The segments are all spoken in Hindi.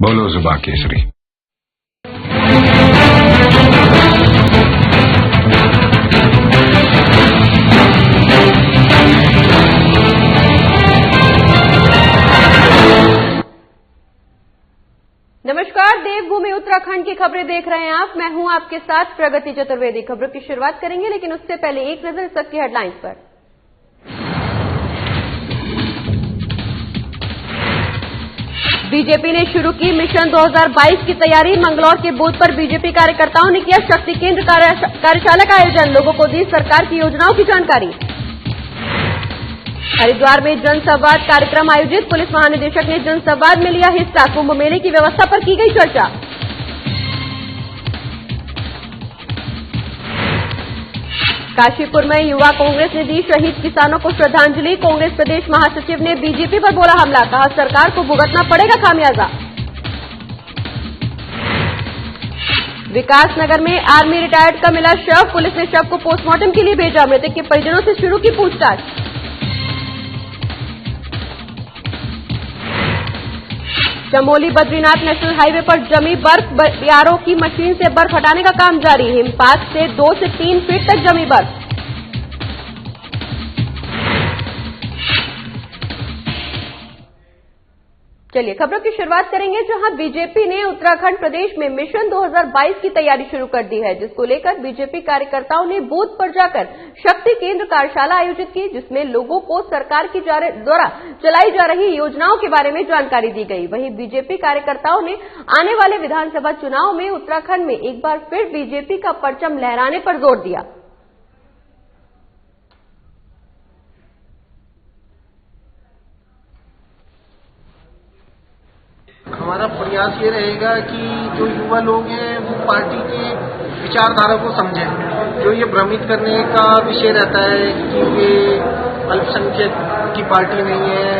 बोलो जुबा केसरी। नमस्कार, देवभूमि उत्तराखंड की खबरें देख रहे हैं आप। मैं हूं आपके साथ प्रगति चतुर्वेदी। खबरों की शुरुआत करेंगे, लेकिन उससे पहले एक नजर इस वक्त की हेडलाइंस पर। बीजेपी ने शुरू की मिशन 2022 की तैयारी। मंगलौर के बूथ पर बीजेपी कार्यकर्ताओं ने किया शक्ति केंद्र कार्यशाला का आयोजन। लोगों को दी सरकार की योजनाओं की जानकारी। हरिद्वार में जनसंवाद कार्यक्रम आयोजित। पुलिस महानिदेशक ने जनसंवाद में लिया हिस्सा। कुंभ मेले की व्यवस्था पर की गई चर्चा। काशीपुर में युवा कांग्रेस ने दी शहीद किसानों को श्रद्धांजलि। कांग्रेस प्रदेश महासचिव ने बीजेपी पर बोला हमला। कहा सरकार को भुगतना पड़ेगा खामियाजा। विकासनगर में आर्मी रिटायर्ड का मिला शव। पुलिस ने शव को पोस्टमार्टम के लिए भेजा। मृतक के परिजनों से शुरू की पूछताछ। चमोली बद्रीनाथ नेशनल हाईवे पर जमी बर्फ। बीआरओ की मशीन से बर्फ हटाने का काम जारी। हिमपात से 2 से 3 फीट तक जमी बर्फ। चलिए खबरों की शुरुआत करेंगे, जहां बीजेपी ने उत्तराखंड प्रदेश में मिशन 2022 की तैयारी शुरू कर दी है, जिसको लेकर बीजेपी कार्यकर्ताओं ने बूथ पर जाकर शक्ति केंद्र कार्यशाला आयोजित की, जिसमें लोगों को सरकार की द्वारा चलाई जा रही योजनाओं के बारे में जानकारी दी गई। वहीं बीजेपी कार्यकर्ताओं ने आने वाले विधानसभा चुनाव में उत्तराखंड में एक बार फिर बीजेपी का परचम लहराने पर जोर दिया। हमारा प्रयास ये रहेगा कि जो युवा लोग हैं वो पार्टी की विचारधारा को समझें। जो ये भ्रमित करने का विषय रहता है कि ये अल्पसंख्यक की पार्टी नहीं है,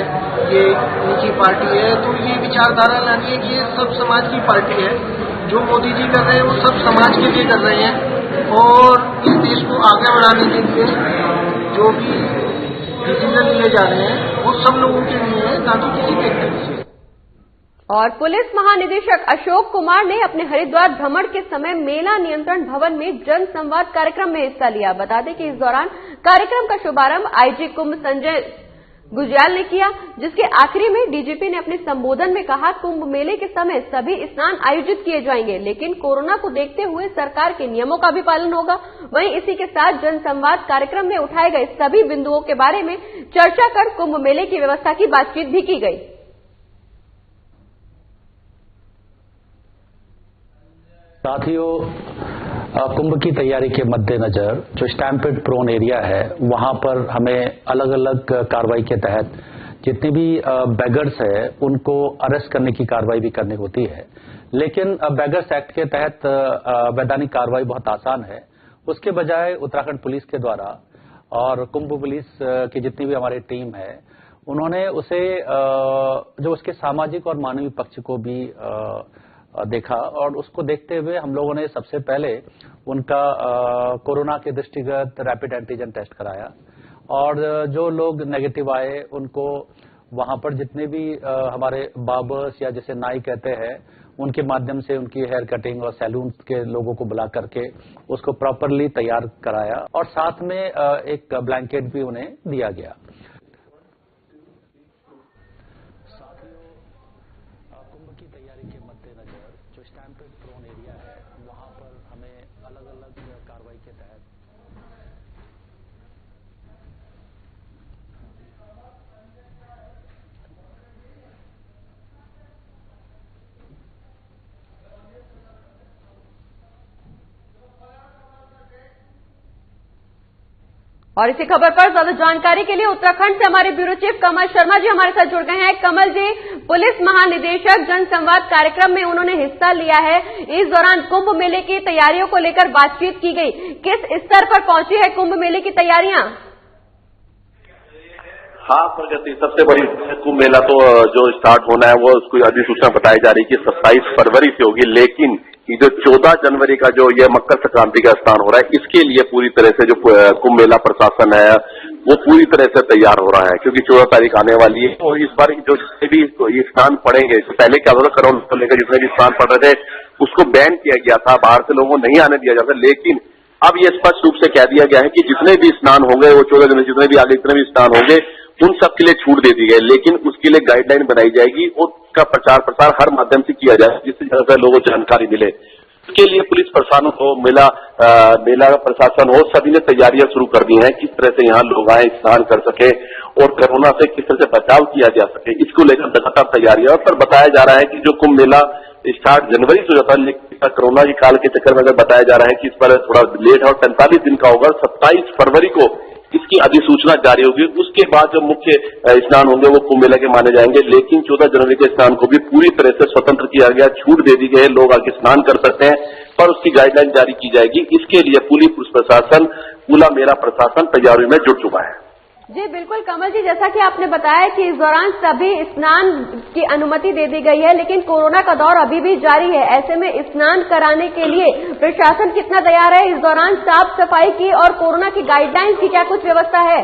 ये उनकी पार्टी है, तो ये विचारधारा लानी है कि ये सब समाज की पार्टी है। जो मोदी जी कर रहे हैं वो सब समाज के लिए कर रहे हैं, और इस देश को आगे बढ़ाने के लिए जो भी डिसीजन लिए जा रहे हैं वो सब लोगों के लिए है, ना कि किसी व्यक्ति के लिए। और पुलिस महानिदेशक अशोक कुमार ने अपने हरिद्वार भ्रमण के समय मेला नियंत्रण भवन में जन संवाद कार्यक्रम में हिस्सा लिया। बता दें कि इस दौरान कार्यक्रम का शुभारंभ आईजी कुंभ संजय गुजराल ने किया, जिसके आखिरी में डीजीपी ने अपने संबोधन में कहा कुंभ मेले के समय सभी स्नान आयोजित किए जाएंगे, लेकिन कोरोना को देखते हुए सरकार के नियमों का भी पालन होगा। वहीं इसी के साथ जन संवाद कार्यक्रम में उठाए गए सभी बिंदुओं के बारे में चर्चा कर कुंभ मेले की व्यवस्था की बातचीत भी की गई। साथियों, कुंभ की तैयारी के मद्देनजर जो स्टैम्पेड प्रोन एरिया है वहां पर हमें अलग अलग कार्रवाई के तहत जितने भी बैगर्स है उनको अरेस्ट करने की कार्रवाई भी करनी होती है। लेकिन बैगर्स एक्ट के तहत वैधानिक कार्रवाई बहुत आसान है। उसके बजाय उत्तराखंड पुलिस के द्वारा और कुंभ पुलिस की जितनी भी हमारी टीम है उन्होंने उसे जो उसके सामाजिक और मानवीय पक्ष को भी देखा, और उसको देखते हुए हम लोगों ने सबसे पहले उनका कोरोना के दृष्टिगत रैपिड एंटीजन टेस्ट कराया, और जो लोग नेगेटिव आए उनको वहां पर जितने भी हमारे बार्बर्स या जैसे नाई कहते हैं उनके माध्यम से उनकी हेयर कटिंग और सैलून के लोगों को बुला करके उसको प्रॉपरली तैयार कराया, और साथ में एक ब्लैंकेट भी उन्हें दिया गया। और इसी खबर पर ज्यादा जानकारी के लिए उत्तराखंड से हमारे ब्यूरो चीफ कमल शर्मा जी हमारे साथ जुड़ गए हैं। कमल जी, पुलिस महानिदेशक जनसंवाद कार्यक्रम में उन्होंने हिस्सा लिया है। इस दौरान कुंभ मेले की तैयारियों को लेकर बातचीत की गई। किस स्तर पर पहुंची है कुंभ मेले की तैयारियां? हाँ प्रगति, सबसे बड़ी कुंभ मेला तो जो स्टार्ट होना है वो उसको अधिसूचना बताई जा रही है कि 27 फरवरी से होगी, लेकिन ये जो 14 जनवरी का जो ये मकर संक्रांति का स्नान हो रहा है, इसके लिए पूरी तरह से जो कुंभ मेला प्रशासन है वो पूरी तरह से तैयार हो रहा है, क्योंकि 14 तारीख आने वाली है। और इस बार जो जितने भी ये स्नान पड़ेंगे, पहले क्या होता था कोरोना को लेकर जितने भी स्नान पड़ रहे थे उसको बैन किया गया था, बाहर से लोगों को नहीं आने दिया जाता, लेकिन अब ये स्पष्ट रूप से कह दिया गया है कि जितने भी स्नान होंगे वो 14 दिन जितने भी आगे जितने भी स्नान होंगे उन सब के लिए छूट दे दी गई, लेकिन उसके लिए गाइडलाइन बनाई जाएगी और उसका प्रचार प्रसार हर माध्यम से किया जाए जिससे ज्यादा लोगों को जानकारी मिले। इसके लिए पुलिस प्रशासन हो, मेला प्रशासन हो, सभी ने तैयारियां शुरू कर दी हैं, किस तरह से यहाँ लोग आए स्नान कर सके और कोरोना से किस तरह से बचाव किया जा सके, इसको लेकर लगातार तैयारियां। पर बताया जा रहा है कि जो कुंभ मेला स्टार्ट जनवरी से होता है, लेकिन कोरोना के काल के चक्कर में अगर बताया जा रहा है कि इस पर थोड़ा लेट है और 45 दिन का होगा, 27 फरवरी को इसकी अधिसूचना जारी होगी। उसके बाद जो मुख्य स्नान होंगे वो कुंभ मेला के माने जाएंगे, लेकिन 14 जनवरी के स्नान को भी पूरी तरह से स्वतंत्र किया गया, छूट दे दी गई है, लोग आके स्नान कर सकते हैं, पर उसकी गाइडलाइन जारी की जाएगी। इसके लिए पुलिस प्रशासन, पूरा मेला प्रशासन तैयारी में जुट चुका है। जी बिल्कुल कमल जी, जैसा कि आपने बताया कि इस दौरान सभी स्नान की अनुमति दे दी गई है, लेकिन कोरोना का दौर अभी भी जारी है। ऐसे में स्नान कराने के लिए प्रशासन कितना तैयार है? इस दौरान साफ सफाई की और कोरोना की गाइडलाइंस की क्या कुछ व्यवस्था है?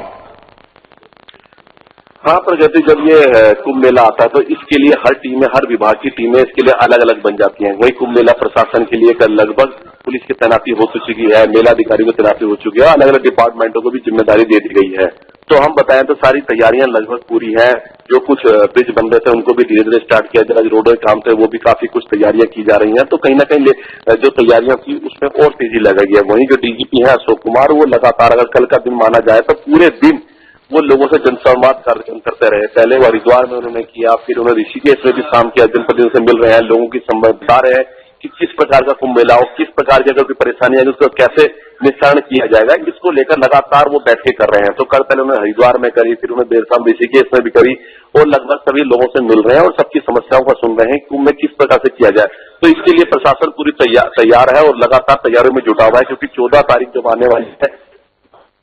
हाँ प्रगति, जब ये कुंभ मेला आता है तो इसके लिए हर टीमें, हर विभाग की टीमें इसके लिए अलग अलग बन जाती हैं। वही कुंभ मेला प्रशासन के लिए लगभग पुलिस की तैनाती हो चुकी है, मेला अधिकारी की तैनाती हो चुकी है, अलग अलग डिपार्टमेंटों को भी जिम्मेदारी दे दी गई है। तो हम बताएं तो सारी तैयारियां लगभग पूरी हैं। जो कुछ ब्रिज बन रहे थे उनको भी धीरे धीरे स्टार्ट किया जा रहा है, रोडों के काम थे वो भी काफी कुछ तैयारियां की जा रही हैं। तो कहीं ना कहीं जो तैयारियां थी उसमें और तेजी लगाई है। वहीं जो डीजीपी हैं अशोक कुमार, वो लगातार अगर कल का दिन माना जाए तो पूरे दिन वो लोगों से जनसंवाद कार्यक्रम करते रहे। पहले वो हरिद्वार में उन्होंने किया, फिर उन्होंने ऋषिकेश में भी काम किया, जनप्रतिनिधियों से मिल रहे हैं, लोगों की बता रहे हैं कि किस प्रकार का कुंभ मेला हो, किस प्रकार की अगर कोई परेशानी है उसको कैसे निस्तारण किया जाएगा, इसको लेकर लगातार वो बैठकें कर रहे हैं। तो कल पहले उन्होंने हरिद्वार में करी, फिर उन्होंने देर शाम ऋषिकेश में भी करी और लगभग सभी लोगों से मिल रहे हैं और सबकी समस्याओं को सुन रहे हैं कि कुंभ में किस प्रकार से किया जाए। तो इसके लिए प्रशासन पूरी तैयार है और लगातार तैयारियों में जुटा हुआ है, क्योंकि 14 तारीख जब आने वाली है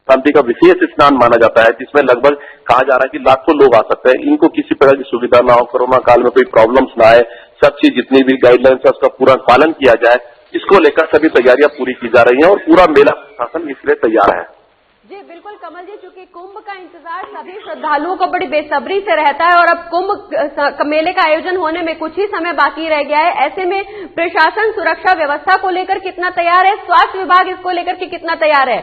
शांति का विशेष स्नान माना जाता है, जिसमें लगभग कहा जा रहा है कि लाखों लोग आ सकते हैं। इनको किसी प्रकार की सुविधा ना हो, कोरोना काल में कोई प्रॉब्लम्स ना आए, सब चीज जितनी भी गाइडलाइंस है उसका पूरा पालन किया जाए, इसको लेकर सभी तैयारियां पूरी की जा रही हैं और पूरा मेला प्रशासन इसलिए तैयार है। जी बिल्कुल कमल जी, चूंकि कुंभ का इंतजार सभी श्रद्धालुओं को बड़ी बेसब्री से रहता है और अब कुंभ मेले का आयोजन होने में कुछ ही समय बाकी रह गया है, ऐसे में प्रशासन सुरक्षा व्यवस्था को लेकर कितना तैयार है? स्वास्थ्य विभाग इसको लेकर के कितना तैयार है?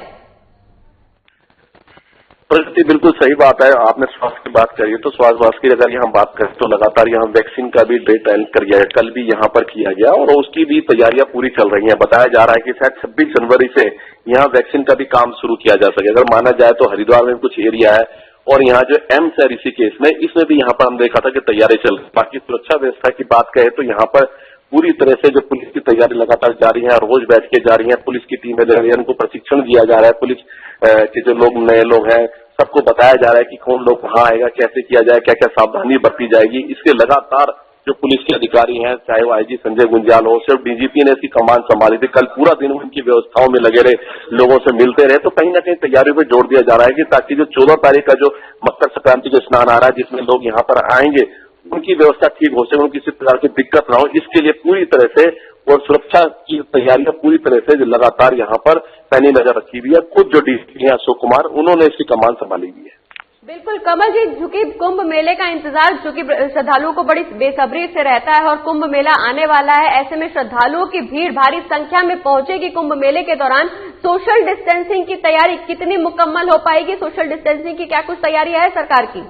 प्रगति, बिल्कुल सही बात है, आपने स्वास्थ्य की बात करी है। तो स्वास्थ्य विभाग की अगर यहाँ बात करें तो लगातार यहाँ वैक्सीन का भी डेट एंड कर गया है, कल भी यहाँ पर किया गया और उसकी भी तैयारियां पूरी चल रही हैं। बताया जा रहा है कि शायद 26 जनवरी से यहाँ वैक्सीन का भी काम शुरू किया जा सके। अगर माना जाए तो हरिद्वार में कुछ एरिया है और यहाँ जो एम्स है ऋषिकेश में, इसमें भी यहाँ पर हम देखा था कि तैयारी चल रही। बाकी सुरक्षा व्यवस्था की बात करें तो यहाँ पर पूरी तरह से जो पुलिस की तैयारी लगातार जारी है, रोज बैठ के जा रही है, पुलिस की टीमें लग रही है, उनको प्रशिक्षण दिया जा रहा है। पुलिस के जो लोग नए लोग हैं सबको बताया जा रहा है कि कौन लोग कहाँ आएगा, कैसे किया जाए, क्या क्या सावधानी बरती जाएगी। इसके लगातार जो पुलिस के अधिकारी हैं, चाहे वो आईजी संजय गुंजाल हो, सिर्फ डीजीपी ने इसकी कमान संभाली थी, कल पूरा दिन उनकी व्यवस्थाओं में लगे रहे, लोगों से मिलते रहे। तो कहीं ना कहीं तैयारियों में जोड़ दिया जा रहा है कि ताकि जो 14 तारीख का जो मकर संक्रांति का स्नान आ रहा है जिसमें लोग यहाँ पर आएंगे उनकी व्यवस्था ठीक हो सके, उनको किसी प्रकार की दिक्कत ना हो, इसके लिए पूरी तरह से और सुरक्षा की तैयारियां पूरी तरह से लगातार यहाँ पर पैनी नजर रखी हुई है। खुद जो डीजीपी हैं अशोक कुमार, उन्होंने इसकी कमान संभाली हुई है। बिल्कुल कमल जी, चूंकि कुंभ मेले का इंतजार चूंकि श्रद्धालुओं को बड़ी बेसब्री से रहता है और कुंभ मेला आने वाला है, ऐसे में श्रद्धालुओं की भीड़ भारी संख्या में पहुंचेगी कुंभ मेले के दौरान। सोशल डिस्टेंसिंग की तैयारी कितनी मुकम्मल हो पाएगी? सोशल डिस्टेंसिंग की क्या कुछ तैयारी है सरकार की?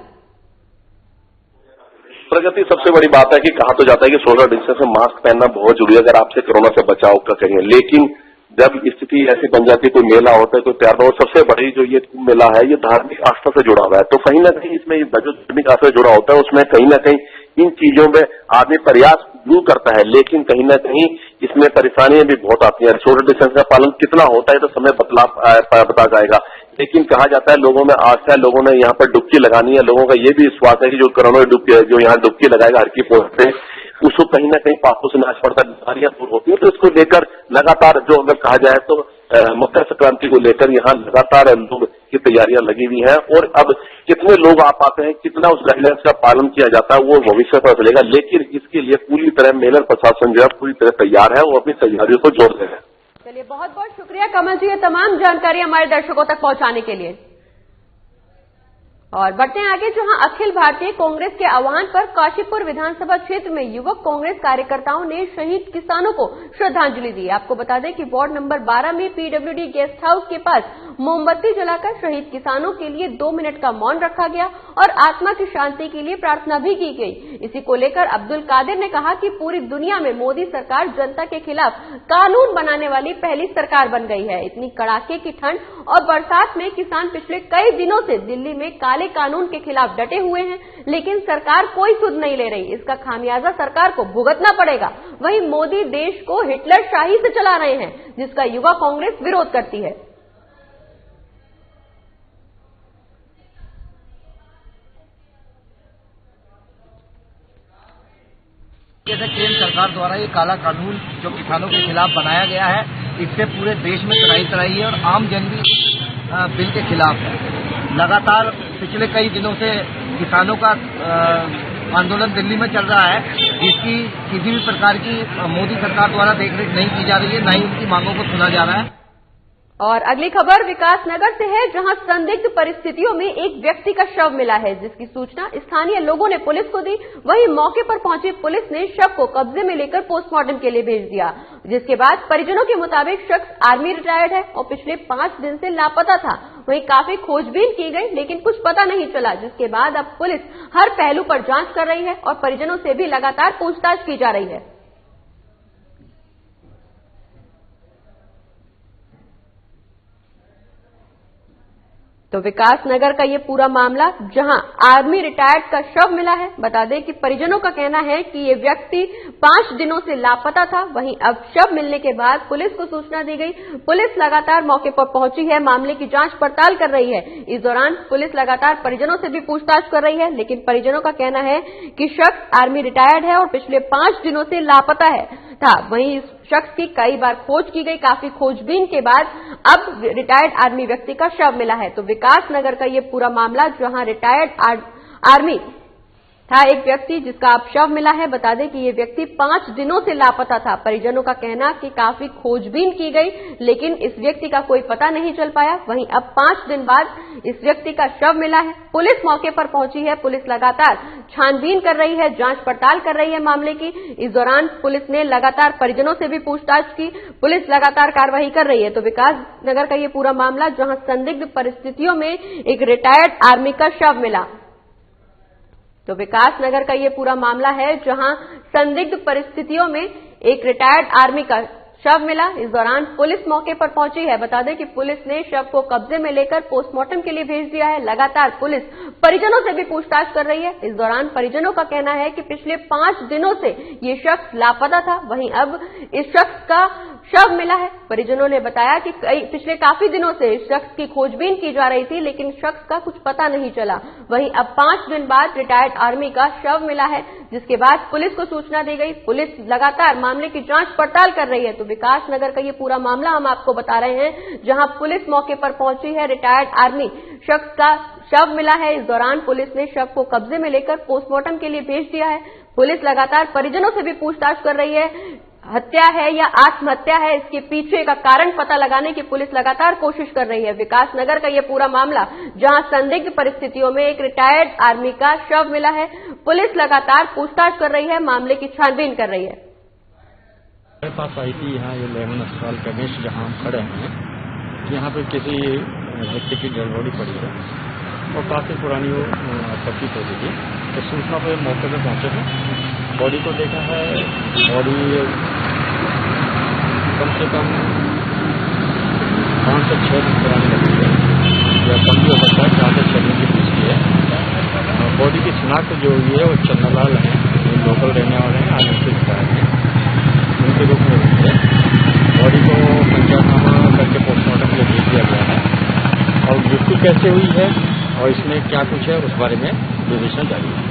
प्रगति, सबसे बड़ी बात है कि कहा तो जाता है कि सोशल डिस्टेंस में मास्क पहनना बहुत जरूरी है अगर आपसे कोरोना से बचाव का करें, लेकिन जब स्थिति ऐसी बन जाती है, कोई मेला होता है, कोई त्योहार हो, सबसे बड़ी जो ये मेला है ये धार्मिक आस्था से जुड़ा हुआ है। तो कहीं ना कहीं इसमें जो धार्मिक आस्था से जुड़ा होता है उसमें कहीं ना कहीं इन चीजों में आदमी प्रयास जरूर करता है, लेकिन कहीं ना कहीं इसमें परेशानियां भी बहुत आती हैं। सोशल डिस्टेंस का पालन कितना होता है तो समय बता जाएगा, लेकिन कहा जाता है लोगों में आस्था है, लोगों ने यहाँ पर डुबकी लगानी है। लोगों का ये भी विश्वास है कि जो कोरोना जो यहाँ डुबकी लगाएगा हर की पोस्ट से, उसको कहीं ना कहीं पापों से नाश पड़ता है, बीमारियां दूर होती है। तो इसको लेकर लगातार जो अगर कहा जाए तो मकर संक्रांति को लेकर यहाँ लगातार लोग की तैयारियां लगी हुई हैं और अब कितने लोग आ पाते हैं, कितना उस गाइडलाइंस का पालन किया जाता है, वो भविष्य पता चलेगा। लेकिन इसके लिए पूरी तरह मेलर प्रशासन जो है पूरी तरह तैयार है, वो अपनी तैयारियों को जोड़ रहे हैं। चलिए, बहुत बहुत शुक्रिया कमल जी, ये तमाम जानकारी हमारे दर्शकों तक पहुंचाने के लिए। और बढ़ते हैं आगे, जहां अखिल भारतीय कांग्रेस के आह्वान पर काशीपुर विधानसभा क्षेत्र में युवक कांग्रेस कार्यकर्ताओं ने शहीद किसानों को श्रद्धांजलि दी। आपको बता दें कि वार्ड नंबर 12 में पीडब्ल्यूडी गेस्ट हाउस के पास मोमबत्ती जलाकर शहीद किसानों के लिए 2 मिनट का मौन रखा गया और आत्मा की शांति के लिए प्रार्थना भी की गई। इसी को लेकर अब्दुल कादिर ने कहा कि पूरी दुनिया में मोदी सरकार जनता के खिलाफ कानून बनाने वाली पहली सरकार बन गई है। इतनी कड़ाके की ठंड और बरसात में किसान पिछले कई दिनों से दिल्ली में काले कानून के खिलाफ डटे हुए हैं, लेकिन सरकार कोई सुध नहीं ले रही। इसका खामियाजा सरकार को भुगतना पड़ेगा। वहीं मोदी देश को हिटलर शाही से चला रहे हैं, जिसका युवा कांग्रेस विरोध करती है। जैसे केंद्र सरकार द्वारा ये काला कानून जो किसानों के खिलाफ बनाया गया है, इससे पूरे देश में तराई है और आम जन भी बिल के खिलाफ है। लगातार पिछले कई दिनों से किसानों का आंदोलन दिल्ली में चल रहा है, जिसकी किसी भी प्रकार की मोदी सरकार द्वारा देखरेख नहीं की जा रही है, न ही उनकी मांगों को सुना जा रहा है। और अगली खबर विकासनगर से है, जहां संदिग्ध परिस्थितियों में एक व्यक्ति का शव मिला है, जिसकी सूचना स्थानीय लोगों ने पुलिस को दी। वहीं मौके पर पहुंची पुलिस ने शव को कब्जे में लेकर पोस्टमार्टम के लिए भेज दिया, जिसके बाद परिजनों के मुताबिक शख्स आर्मी रिटायर्ड है और पिछले 5 दिन से लापता था। वहीं काफी खोजबीन की गई, लेकिन कुछ पता नहीं चला, जिसके बाद अब पुलिस हर पहलू पर जांच कर रही है और परिजनों से भी लगातार पूछताछ की जा रही है। तो विकासनगर का ये पूरा मामला, जहां आर्मी रिटायर्ड का शव मिला है। बता दें कि परिजनों का कहना है कि ये व्यक्ति 5 दिनों से लापता था। वहीं अब शव मिलने के बाद पुलिस को सूचना दी गई। पुलिस लगातार मौके पर पहुंची है, मामले की जांच पड़ताल कर रही है। इस दौरान पुलिस लगातार परिजनों से भी पूछताछ कर रही है, लेकिन परिजनों का कहना है कि शख्स आर्मी रिटायर्ड है और पिछले 5 दिनों से लापता था। वहीं इस शख्स की कई बार खोज की गई, काफी खोजबीन के बाद अब रिटायर्ड आर्मी व्यक्ति का शव मिला है। तो विकासनगर का ये पूरा मामला, जहां रिटायर्ड आर्मी था एक व्यक्ति जिसका अब शव मिला है। बता दें कि ये व्यक्ति 5 दिनों से लापता था। परिजनों का कहना कि काफी खोजबीन की गई, लेकिन इस व्यक्ति का कोई पता नहीं चल पाया। वहीं अब 5 दिन बाद इस व्यक्ति का शव मिला है। पुलिस मौके पर पहुंची है, पुलिस लगातार छानबीन कर रही है, जांच पड़ताल कर रही है मामले की। इस दौरान पुलिस ने लगातार परिजनों से भी पूछताछ की, पुलिस लगातार कार्रवाई कर रही है। तो विकासनगर का ये पूरा मामला, जहां संदिग्ध परिस्थितियों में एक रिटायर्ड आर्मी का शव मिला। तो विकासनगर का ये पूरा मामला है, जहां संदिग्ध परिस्थितियों में एक रिटायर्ड आर्मी का शव मिला। इस दौरान पुलिस मौके पर पहुंची है। बता दें कि पुलिस ने शव को कब्जे में लेकर पोस्टमार्टम के लिए भेज दिया है। लगातार पुलिस परिजनों से भी पूछताछ कर रही है। इस दौरान परिजनों का कहना है कि पिछले 5 दिनों से ये शख्स लापता था। वहीं अब इस शख्स का शव मिला है। परिजनों ने बताया कि पिछले काफी दिनों से इस शख्स की खोजबीन की जा रही थी, लेकिन शख्स का कुछ पता नहीं चला। वहीं अब 5 दिन बाद रिटायर्ड आर्मी का शव मिला है, जिसके बाद पुलिस को सूचना दी गई। पुलिस लगातार मामले की जांच पड़ताल कर रही है। तो विकासनगर का ये पूरा मामला हम आपको बता रहे हैं, जहां पुलिस मौके पर पहुंची है। रिटायर्ड आर्मी शख्स का शव मिला है। इस दौरान पुलिस ने शव को कब्जे में लेकर पोस्टमार्टम के लिए भेज दिया है। पुलिस लगातार परिजनों से भी पूछताछ कर रही है। हत्या है या आत्महत्या है, इसके पीछे का कारण पता लगाने की पुलिस लगातार कोशिश कर रही है। विकासनगर का यह पूरा मामला, जहां संदिग्ध परिस्थितियों में एक रिटायर्ड आर्मी का शव मिला है। पुलिस लगातार पूछताछ कर रही है, मामले की छानबीन कर रही है। मेरे पास आई थी यहाँ ये लेमन अस्पताल कमेश, जहाँ हम खड़े हैं, यहाँ पे किसी व्यक्ति की डेड बॉडी पड़ी है और काफी पुरानी वो प्रतीत होती थी। तो सूचना पर मौके पे पहुंचे थे, बॉडी को देखा है। बॉडी कम से कम 5 से 6 दिन पुरानी लगती है, या कम भी हो सकता है, 4 से 6 दिन की पुष्टि है। बॉडी की शिनाख्त जो हुई है वो चन्नालाल है, लोकल रहने वाले हैं, आदित्य विधायक हैं, उनके रूप में हुई है। बॉडी को पंचनामा करके पोस्टमार्टम के लिए भेज दिया गया है और मृत्यु कैसे हुई है और इसमें क्या कुछ है उस बारे में विवेचना जारी है।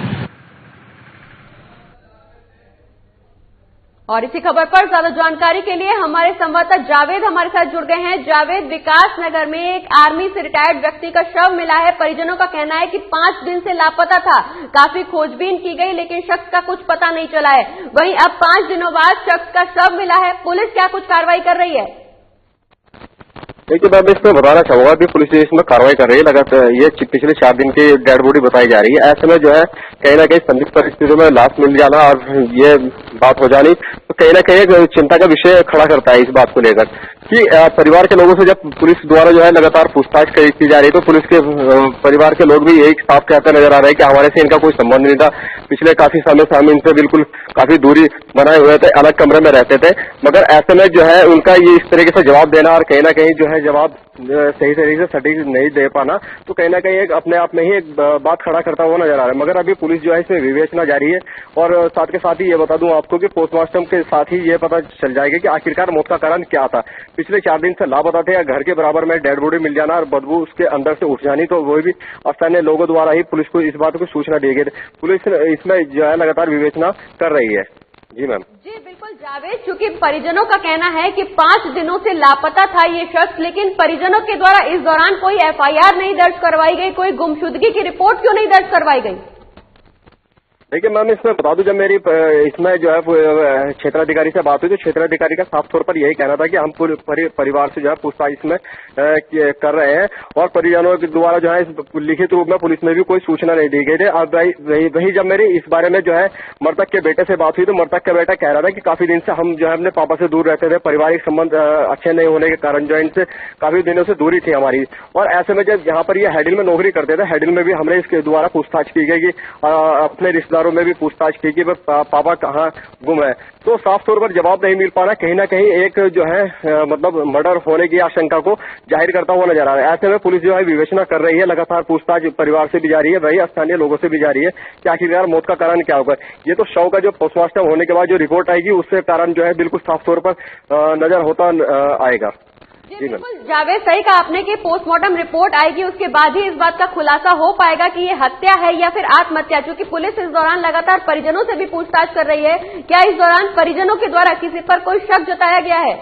और इसी खबर पर ज्यादा जानकारी के लिए हमारे संवाददाता जावेद हमारे साथ जुड़ गए हैं। जावेद, विकास नगर में एक आर्मी से रिटायर्ड व्यक्ति का शव मिला है। परिजनों का कहना है कि 5 दिन से लापता था। काफी खोजबीन की गई लेकिन शख्स का कुछ पता नहीं चला है। वहीं अब 5 दिनों बाद शख्स का शव मिला है। पुलिस क्या कुछ कार्रवाई कर रही है? देखिए, मैं इसमें बताना चाहूंगा कि पुलिस इसमें कार्रवाई कर रही है। लगातार ये पिछले 4 दिन की डेड बॉडी बताई जा रही है। ऐसे में जो है कहीं ना कहीं संदिग्ध परिस्थितियों में लाश मिल जाना और ये बात हो जानी तो कहीं ना कहीं एक चिंता का विषय खड़ा करता है इस बात को लेकर कि परिवार के लोगों से जब पुलिस द्वारा जो है लगातार पूछताछ की जा रही है तो पुलिस के परिवार के लोग भी यही साफ कहते नजर आ रहे हैं कि हमारे से इनका कोई संबंध नहीं था। पिछले काफी समय से हम इनसे बिल्कुल काफी दूरी बनाए हुए थे, अलग कमरे में रहते थे। मगर ऐसे में जो है उनका ये इस तरीके से जवाब देना और कहीं ना कहीं जो है जवाब सही तरीके से सटीक नहीं दे पाना तो कहीं ना कहीं एक अपने आप में ही एक बात खड़ा करता हुआ नजर आ रहा है। मगर अभी पुलिस जो है इसमें विवेचना जारी है और साथ के साथ ही ये बता दूं आपको कि पोस्टमार्टम के साथ ही ये पता चल जाएगा कि आखिरकार मौत का कारण क्या था। पिछले 4 दिन से लापता थे या घर के बराबर में डेड बॉडी मिल जाना और बदबू उसके अंदर से उठ जानी तो वो भी स्थानीय लोगों द्वारा ही पुलिस को इस बात को सूचना दी गई। पुलिस इसमें जो है लगातार विवेचना कर रही है। जी मैम। जी बिल्कुल जावेद, चूंकि परिजनों का कहना है कि 5 दिनों से लापता था ये शख्स, लेकिन परिजनों के द्वारा इस दौरान कोई FIR नहीं दर्ज करवाई गई, कोई गुमशुदगी की रिपोर्ट क्यों नहीं दर्ज करवाई गई? देखिए मैम, इसमें बता दूं जब मेरी इसमें जो है क्षेत्राधिकारी से बात हुई तो क्षेत्राधिकारी का साफ तौर पर यही कहना था कि हम पूरे परिवार से जो है पूछताछ इसमें कर रहे हैं और परिजनों के द्वारा जो है लिखित रूप में पुलिस में भी कोई सूचना नहीं दी गई थी। अब वही जब मेरी इस बारे में जो है मृतक के बेटे से बात हुई तो मृतक का बेटा कह रहा था कि काफी दिन से हम जो है अपने पापा से दूर रहते थे, पारिवारिक संबंध अच्छे नहीं होने के कारण जो है इनसे काफी दिनों से दूरी थी हमारी। और ऐसे में जब यहाँ पर ये हैडिल में नौकरी करते थे, हैडिल में भी हमने इसके द्वारा पूछताछ की गई कि अपने रिश्तेदारों में भी पूछताछ की कि पापा कहाँ गुम है तो साफ तौर पर जवाब नहीं मिल पाना कहीं ना कहीं एक जो है मतलब मर्डर होने की आशंका को जाहिर करता हुआ नजर आ रहा है। ऐसे में पुलिस जो है विवेचना कर रही है, लगातार पूछताछ परिवार से भी जारी है, वही स्थानीय लोगों से भी जारी है कि आखिरकार मौत का कारण क्या होगा। ये तो शव का जो पोस्टमार्टम होने के बाद जो रिपोर्ट आएगी उससे कारण जो है बिल्कुल साफ तौर पर नजर होता आएगा। जी बिल्कुल जावेद, सही कहा आपने कि पोस्टमार्टम रिपोर्ट आएगी उसके बाद ही इस बात का खुलासा हो पाएगा कि ये हत्या है या फिर आत्महत्या। चूंकि पुलिस इस दौरान लगातार परिजनों से भी पूछताछ कर रही है, क्या इस दौरान परिजनों के द्वारा किसी पर कोई शक जताया गया है?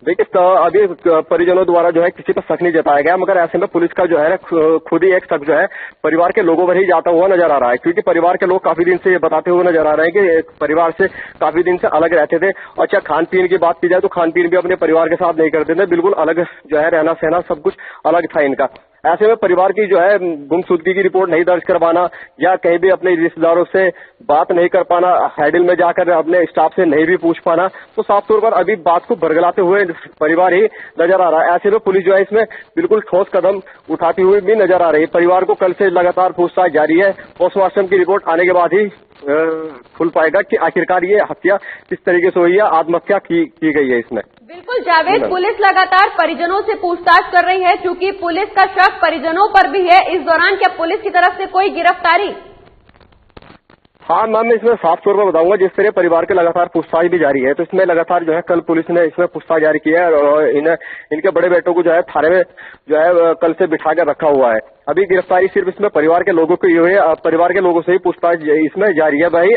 देखिए, अभी परिजनों द्वारा जो है किसी पर शक नहीं जताया गया, मगर ऐसे में पुलिस का जो है खुद ही एक शक जो है परिवार के लोगों पर ही जाता हुआ नजर आ रहा है, क्योंकि परिवार के लोग काफी दिन से ये बताते हुए नजर आ रहे हैं कि परिवार से काफी दिन से अलग रहते थे। अच्छा, खान पीन की बात की जाए तो खान पीन भी अपने परिवार के साथ नहीं करते थे, बिल्कुल अलग जो है रहना सहना सब कुछ अलग था इनका। ऐसे में परिवार की जो है गुमशुदगी की रिपोर्ट नहीं दर्ज करवाना या कहीं भी अपने रिश्तेदारों से बात नहीं कर पाना, हैडिल में जाकर अपने स्टाफ से नहीं भी पूछ पाना, तो साफ तौर पर अभी बात को बरगलाते हुए परिवार ही नजर आ रहा है। ऐसे में पुलिस जो है इसमें बिल्कुल ठोस कदम उठाती हुई भी नजर आ रही है। परिवार को कल से लगातार पूछताछ जारी है। पोस्टमार्टम की रिपोर्ट आने के बाद ही खुल पाएगा कि आखिरकार ये हत्या किस तरीके से हुई है, आत्महत्या की गई है इसमें। बिल्कुल जावेद, पुलिस लगातार परिजनों से पूछताछ कर रही है। चूंकि पुलिस का शक परिजनों पर भी है, इस दौरान क्या पुलिस की तरफ से कोई गिरफ्तारी? हाँ मैम, इसमें साफ तौर पर बताऊंगा, जिस तरह परिवार के लगातार पूछताछ भी जारी है तो इसमें लगातार जो है कल पुलिस ने इसमें पूछताछ जारी की है और इनके बड़े बेटों को जो है थाने में जो है कल से बिठा कर रखा हुआ है। अभी गिरफ्तारी सिर्फ इसमें परिवार के लोगों की हुई है, परिवार के लोगों से ही पूछताछ इसमें जारी है। वही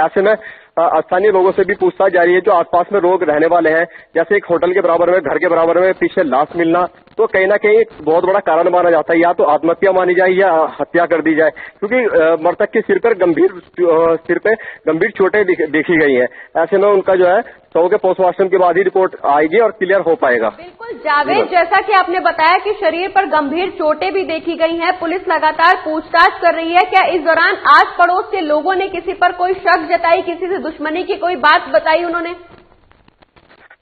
ऐसे में स्थानीय लोगों से भी पूछताछ जारी है जो आसपास में लोग रहने वाले हैं। जैसे एक होटल के बराबर में, घर के बराबर में पीछे लाश मिलना तो कहीं ना कहीं बहुत बड़ा कारण माना जाता है, या तो आत्महत्या मानी जाए या हत्या कर दी जाए, क्योंकि मृतक के सिर पे गंभीर चोटें देखी गई हैं। ऐसे में उनका जो है शव के पोस्टमार्टम के बाद ही रिपोर्ट आएगी और क्लियर हो पाएगा। बिल्कुल जावेद, जैसा कि आपने बताया कि शरीर पर गंभीर चोटें भी देखी गई हैं, पुलिस लगातार पूछताछ कर रही है। क्या इस दौरान आस पड़ोस के लोगों ने किसी पर कोई शक जताई, किसी से दुश्मनी की कोई बात बताई उन्होंने?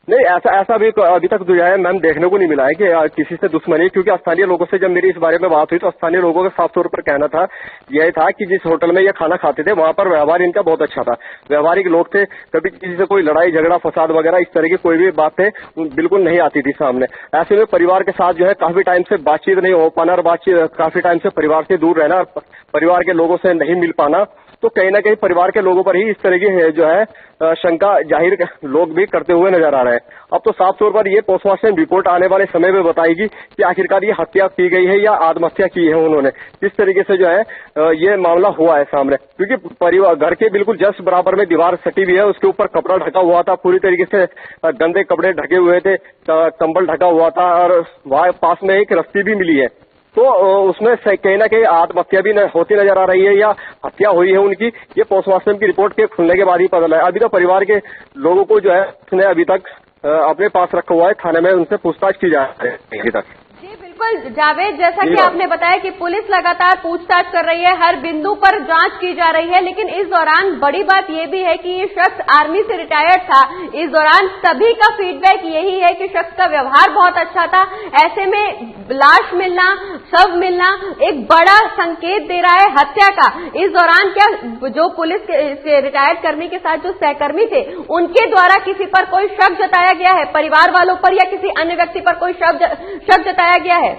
नहीं, ऐसा भी अभी तक जो है मैम देखने को नहीं मिला है कि किसी से दुश्मनी, क्योंकि स्थानीय लोगों से जब मेरी इस बारे में बात हुई तो स्थानीय लोगों का साफ तौर पर कहना था यह था कि जिस होटल में ये खाना खाते थे वहां पर व्यवहार इनका बहुत अच्छा था, व्यवहारिक लोग थे, कभी किसी से कोई लड़ाई झगड़ा फसाद वगैरह इस तरह की कोई भी बातें बिल्कुल नहीं आती थी सामने। ऐसे में परिवार के साथ जो है काफी टाइम से बातचीत नहीं हो पाना और काफी टाइम से परिवार से दूर रहना और परिवार के लोगों से नहीं मिल पाना, तो कहीं ना कहीं परिवार के लोगों पर ही इस तरह की जो है शंका जाहिर लोग भी करते हुए नजर आ रहे हैं। अब तो साफ तौर पर ये पोस्टमार्टम रिपोर्ट आने वाले समय में बताएगी कि आखिरकार ये हत्या की गई है या आत्महत्या की है उन्होंने, किस तरीके से जो है ये मामला हुआ है सामने। क्योंकि परिवार घर के बिल्कुल जस्ट बराबर में दीवार सटी हुई है, उसके ऊपर कपड़ा ढका हुआ था, पूरी तरीके से गंदे कपड़े ढके हुए थे, कंबल ढका हुआ था और वहां पास में एक रस्सी भी मिली है। तो उसमें कहीं ना कहीं आत्महत्या भी होती नजर आ रही है या हत्या हुई है उनकी, ये पोस्टमार्टम की रिपोर्ट के खुलने के बाद ही पता लगा। अभी तो परिवार के लोगों को जो है उसने अभी तक अपने पास रखा हुआ है, थाने में उनसे पूछताछ की जा रही है अभी तक। जी बिल्कुल जावेद, जैसा कि आपने बताया कि पुलिस लगातार पूछताछ कर रही है, हर बिंदु पर जांच की जा रही है, लेकिन इस दौरान बड़ी बात यह भी है कि ये शख्स आर्मी से रिटायर्ड था। इस दौरान सभी का फीडबैक यही है कि शख्स का व्यवहार बहुत अच्छा था। ऐसे में लाश मिलना, शव मिलना एक बड़ा संकेत दे रहा है हत्या का। इस दौरान क्या जो पुलिस के रिटायर्ड कर्मी के साथ जो सहकर्मी थे उनके द्वारा किसी पर कोई शक जताया गया है, परिवार वालों पर या किसी अन्य व्यक्ति पर कोई शक जताया गया है?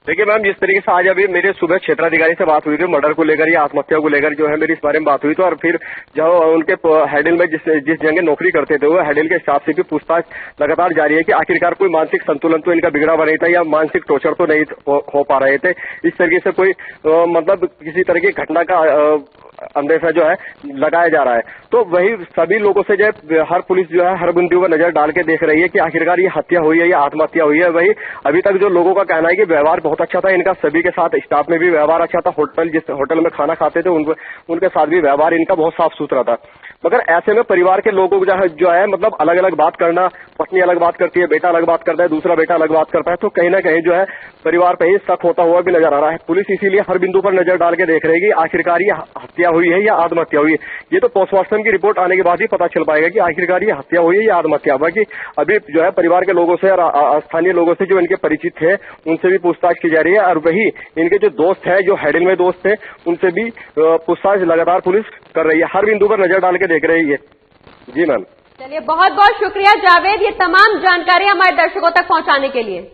देखिए मैम, जिस तरीके से आज अभी मेरे सुबह क्षेत्राधिकारी से बात हुई थी मर्डर को लेकर या आत्महत्या को लेकर जो है मेरी इस बारे में बात हुई, तो और फिर जो उनके हैंडल में जिस जगह नौकरी करते थे वो हैंडल के स्टाफ से भी पूछताछ लगातार जारी है कि आखिरकार कोई मानसिक संतुलन तो इनका बिगड़ा हुआ नहीं था या मानसिक टॉर्चर तो नहीं हो पा रहे थे। इस तरीके से कोई मतलब किसी तरह की घटना का अंदेशा जो है लगाया जा रहा है। तो वही सभी लोगों से जो है हर पुलिस जो है हर बिंदु पर नजर डाल के देख रही है कि आखिरकार ये हत्या हुई है या आत्महत्या हुई है। वही अभी तक जो लोगों का कहना है कि व्यवहार बहुत अच्छा था इनका, सभी के साथ, स्टाफ में भी व्यवहार अच्छा था, जिस होटल में खाना खाते थे उनके साथ भी व्यवहार इनका बहुत साफ सुथरा था। मगर ऐसे में परिवार के लोगों को जो है मतलब अलग अलग बात करना, पत्नी अलग बात करती है, बेटा अलग बात करता है, दूसरा बेटा अलग बात करता है, तो कहीं ना कहीं जो है परिवार पे ही शक होता हुआ भी नजर आ रहा है। पुलिस इसीलिए हर बिंदु पर नजर डाल के देख रहेगी आखिरकार ये हत्या हुई है या आत्महत्या हुई है। ये तो पोस्टमार्टम की रिपोर्ट आने के बाद ही पता चल पाएगा कि आखिरकार ये हत्या हुई है या आत्महत्या। बाकी अभी जो है परिवार के लोगों से और स्थानीय लोगों से जो इनके परिचित थे उनसे भी पूछताछ की जा रही है, और वही इनके जो दोस्त है, जो हैडल में दोस्त थे, उनसे भी पूछताछ लगातार पुलिस कर रही है, हर बिंदु पर नजर डाल के देख रही है। जी मैम। चलिए, बहुत बहुत शुक्रिया जावेद, ये तमाम जानकारी हमारे दर्शकों तक पहुंचाने के लिए।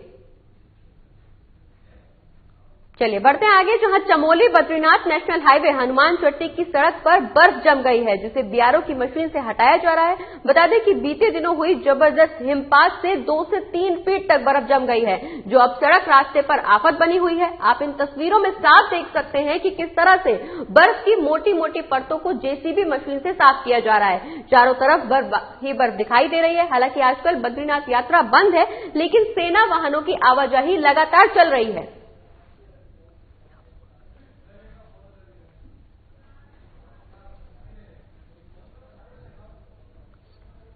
चलिए बढ़ते हैं आगे, जहां चमोली बद्रीनाथ नेशनल हाईवे हनुमान चट्टी की सड़क पर बर्फ जम गई है, जिसे बीआरओ की मशीन से हटाया जा रहा है। बता दें कि बीते दिनों हुई जबरदस्त हिमपात से 2 से 3 फीट तक बर्फ जम गई है, जो अब सड़क रास्ते पर आफत बनी हुई है। आप इन तस्वीरों में साफ देख सकते हैं कि किस तरह से बर्फ की मोटी मोटी परतों को जेसीबी मशीन से साफ किया जा रहा है। चारों तरफ बर्फ ही बर्फ दिखाई दे रही है। हालांकि आजकल बद्रीनाथ यात्रा बंद है, लेकिन सेना वाहनों की आवाजाही लगातार चल रही है।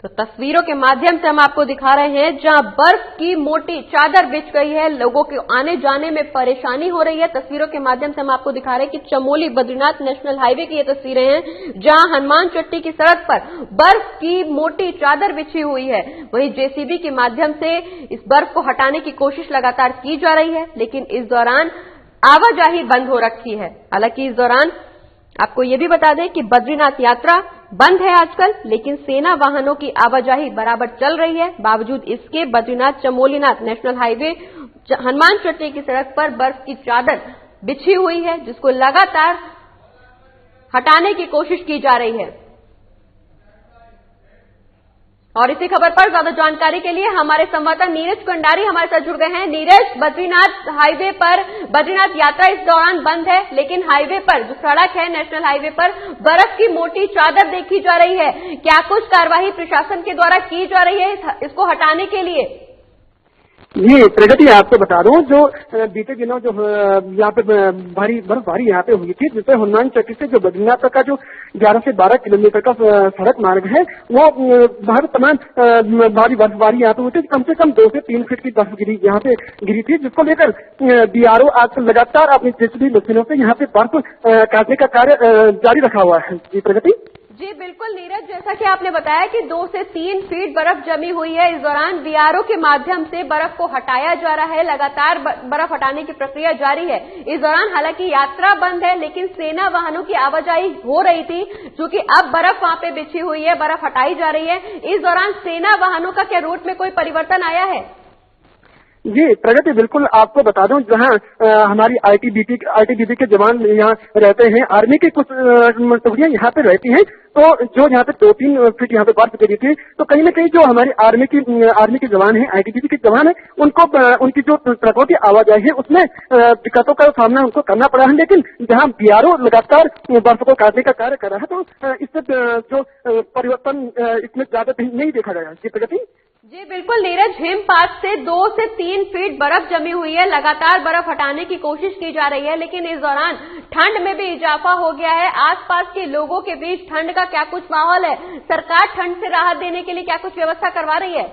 तो तस्वीरों के माध्यम से हम आपको दिखा रहे हैं जहां बर्फ की मोटी चादर बिछ गई है, लोगों के आने जाने में परेशानी हो रही है। तस्वीरों के माध्यम से हम आपको दिखा रहे हैं कि चमोली बद्रीनाथ नेशनल हाईवे की ये तस्वीरें हैं, जहां हनुमान चट्टी की सड़क पर बर्फ की मोटी चादर बिछी हुई है। वहीं जेसीबी के माध्यम से इस बर्फ को हटाने की कोशिश लगातार की जा रही है, लेकिन इस दौरान आवाजाही बंद हो रखी है। हालांकि इस दौरान आपको ये भी बता दें कि बद्रीनाथ यात्रा बंद है आजकल, लेकिन सेना वाहनों की आवाजाही बराबर चल रही है। बावजूद इसके बद्रीनाथ चमोलीनाथ नेशनल हाईवे हनुमान चट्टी की सड़क पर बर्फ की चादर बिछी हुई है, जिसको लगातार हटाने की कोशिश की जा रही है। और इसी खबर पर ज्यादा जानकारी के लिए हमारे संवाददाता नीरज कंडारी हमारे साथ जुड़ गए हैं। नीरज, बद्रीनाथ हाईवे पर बद्रीनाथ यात्रा इस दौरान बंद है, लेकिन हाईवे पर जो सड़क है नेशनल हाईवे पर बर्फ की मोटी चादर देखी जा रही है। क्या कुछ कार्रवाई प्रशासन के द्वारा की जा रही है इसको हटाने के लिए? ये प्रगति आपको बता दूं, जो बीते दिनों जो यहाँ पे भारी बर्फबारी यहाँ पे हुई थी, जिससे हनुमान चट्टी से जो बद्रीनाथ तक का जो 11 से 12 किलोमीटर का सड़क मार्ग है, वो बाहर तमाम भारी बर्फबारी यहाँ पे हुई थी। कम से कम 2 से 3 फीट की बर्फ यहाँ पे गिरी थी, जिसको लेकर बीआरओ आज लगातार अपनी जेसीबी मशीनों से यहाँ पे बर्फ काटने का कार्य जारी रखा हुआ है। जी प्रगति। जी बिल्कुल नीरज, जैसा कि आपने बताया कि 2 से 3 फीट बर्फ जमी हुई है। इस दौरान बीआरओ के माध्यम से बर्फ को हटाया जा रहा है, लगातार बर्फ हटाने की प्रक्रिया जारी है। इस दौरान हालांकि यात्रा बंद है, लेकिन सेना वाहनों की आवाजाही हो रही थी, जो कि अब बर्फ वहां पे बिछी हुई है, बर्फ हटाई जा रही है। इस दौरान सेना वाहनों का क्या रूट में कोई परिवर्तन आया है? जी प्रगति, बिल्कुल आपको बता दूं, जहां हमारी आईटीबीपी के जवान यहाँ रहते हैं, आर्मी की कुछ टुकड़ियां यहाँ पे रहती हैं, तो जो यहाँ पे 2-3 फीट यहाँ पे बर्फ गिरी थी, तो कहीं ना कहीं जो हमारी आर्मी के जवान हैं, आईटीबीपी के जवान हैं, उनको उनकी जो ट्रकों की आवाजाही है उसमें दिक्कतों का सामना उनको करना पड़ा है। लेकिन जहाँ बीआरओ लगातार बर्फ को काटने का कार्य कर रहा है, तो इससे जो परिवर्तन इसमें ज्यादा नहीं देखा गया। जी प्रगति। जी बिल्कुल नीरज, हिमपात से 2 से 3 फीट बर्फ जमी हुई है, लगातार बर्फ हटाने की कोशिश की जा रही है, लेकिन इस दौरान ठंड में भी इजाफा हो गया है। आसपास के लोगों के बीच ठंड का क्या कुछ माहौल है? सरकार ठंड से राहत देने के लिए क्या कुछ व्यवस्था करवा रही है?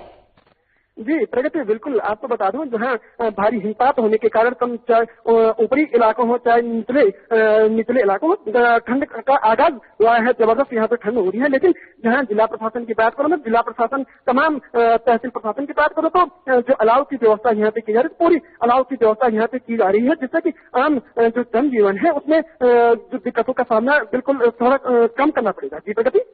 जी प्रगति, बिल्कुल आपको बता दूं, जहां भारी हिमपात होने के कारण कम चाहे ऊपरी इलाकों हो चाहे निचले इलाकों में ठंड का आगाज हुआ है, जबरदस्त यहाँ पे ठंड हो रही है। लेकिन जहां जिला प्रशासन की बात करो, मैं जिला प्रशासन तमाम तहसील प्रशासन की बात करो, तो जो अलाव की व्यवस्था यहाँ पे की जा रही है, पूरी अलाव की व्यवस्था यहाँ पे की जा रही है, जिससे कि आम जो जनजीवन है उसमें जो दिक्कतों का सामना बिल्कुल थोड़ा कम करना पड़ेगा। जी प्रगति।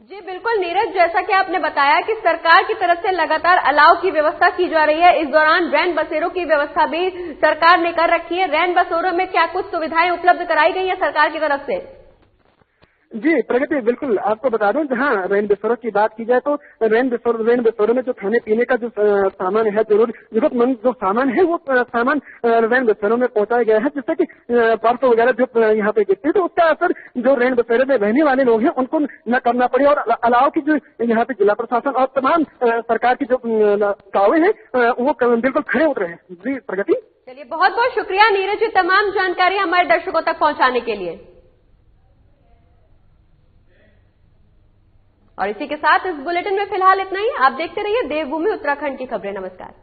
जी बिल्कुल नीरज, जैसा कि आपने बताया कि सरकार की तरफ से लगातार अलाव की व्यवस्था की जा रही है, इस दौरान रैन बसेरों की व्यवस्था भी सरकार ने कर रखी है। रैन बसेरों में क्या कुछ सुविधाएं उपलब्ध कराई गई है सरकार की तरफ से? जी प्रगति, बिल्कुल आपको बता दूं, जहां रैन बसेरों की बात की जाए तो रैन बसेरों में जो खाने पीने का जो सामान है, जरूरतमंद जो सामान है, वो सामान रैन बसेरों में पहुंचाया गया है, जिससे कि बर्फ वगैरह जो यहाँ पे गिरती है, तो उसका असर जो रैन बसेरे में रहने वाले लोग हैं उनको न करना पड़े। और अलाव की जो यहाँ पे जिला प्रशासन और तमाम सरकार की जो दावे हैं वो बिल्कुल खड़े उतरे हैं। जी प्रगति। चलिए, बहुत बहुत शुक्रिया नीरज, ये तमाम जानकारी हमारे दर्शकों तक पहुंचाने के लिए। और इसी के साथ इस बुलेटिन में फिलहाल इतना ही। आप देखते रहिए देवभूमि उत्तराखंड की खबरें। नमस्कार।